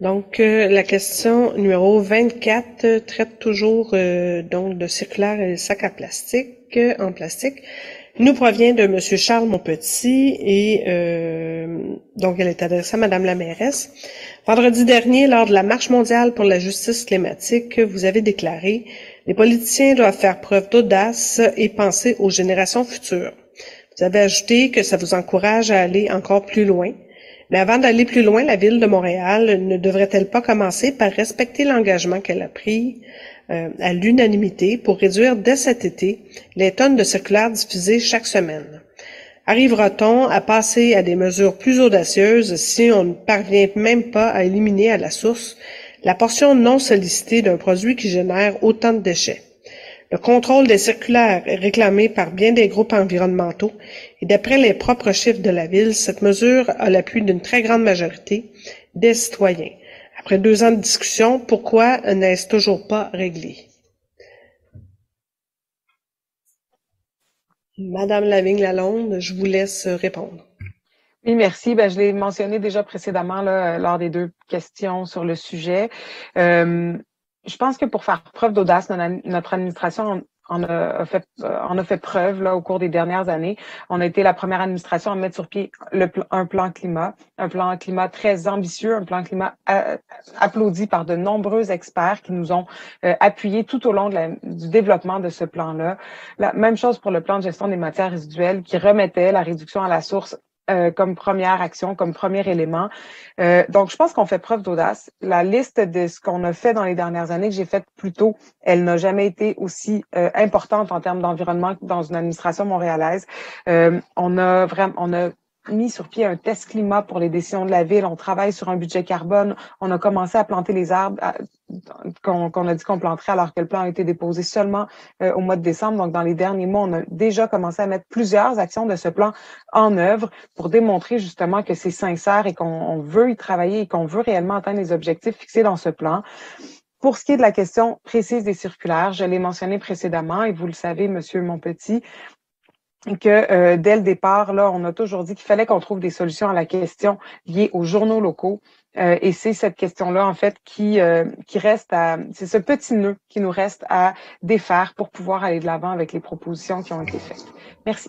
Donc, la question numéro 24 traite toujours donc de circulaire et sacs à plastique, en plastique. Nous provient de Monsieur Charles Monpetit et donc elle est adressée à Madame la mairesse. Vendredi dernier, lors de la Marche mondiale pour la justice climatique, vous avez déclaré « Les politiciens doivent faire preuve d'audace et penser aux générations futures ». Vous avez ajouté que ça vous encourage à aller encore plus loin. Mais avant d'aller plus loin, la Ville de Montréal ne devrait-elle pas commencer par respecter l'engagement qu'elle a pris à l'unanimité pour réduire dès cet été les tonnes de circulaires diffusées chaque semaine? Arrivera-t-on à passer à des mesures plus audacieuses si on ne parvient même pas à éliminer à la source la portion non sollicitée d'un produit qui génère autant de déchets? Le contrôle des circulaires est réclamé par bien des groupes environnementaux et d'après les propres chiffres de la Ville, cette mesure a l'appui d'une très grande majorité des citoyens. Après 2 ans de discussion, pourquoi n'est-ce toujours pas réglé? Madame Lavigne-Lalonde, je vous laisse répondre. Oui, merci. Je l'ai mentionné déjà précédemment là, lors des 2 questions sur le sujet. Je pense que pour faire preuve d'audace, notre administration en a fait preuve là, au cours des dernières années. On a été la première administration à mettre sur pied un plan climat très ambitieux, un plan climat applaudi par de nombreux experts qui nous ont appuyés tout au long du développement de ce plan-là. La même chose pour le plan de gestion des matières résiduelles qui remettait la réduction à la source comme première action, comme premier élément. Donc, je pense qu'on fait preuve d'audace. La liste de ce qu'on a fait dans les dernières années que j'ai faite plus tôt, elle n'a jamais été aussi importante en termes d'environnement que dans une administration montréalaise. On a mis sur pied un test climat pour les décisions de la Ville. On travaille sur un budget carbone. On a commencé à planter les arbres qu'on a dit qu'on planterait alors que le plan a été déposé seulement au mois de décembre. Donc, dans les derniers mois, on a déjà commencé à mettre plusieurs actions de ce plan en œuvre pour démontrer justement que c'est sincère et qu'on veut y travailler et qu'on veut réellement atteindre les objectifs fixés dans ce plan. Pour ce qui est de la question précise des circulaires, je l'ai mentionné précédemment et vous le savez, Monsieur Monpetit, que dès le départ, là, on a toujours dit qu'il fallait qu'on trouve des solutions à la question liée aux journaux locaux. Et c'est cette question-là, en fait, qui reste c'est ce petit nœud qui nous reste à défaire pour pouvoir aller de l'avant avec les propositions qui ont été faites. Merci.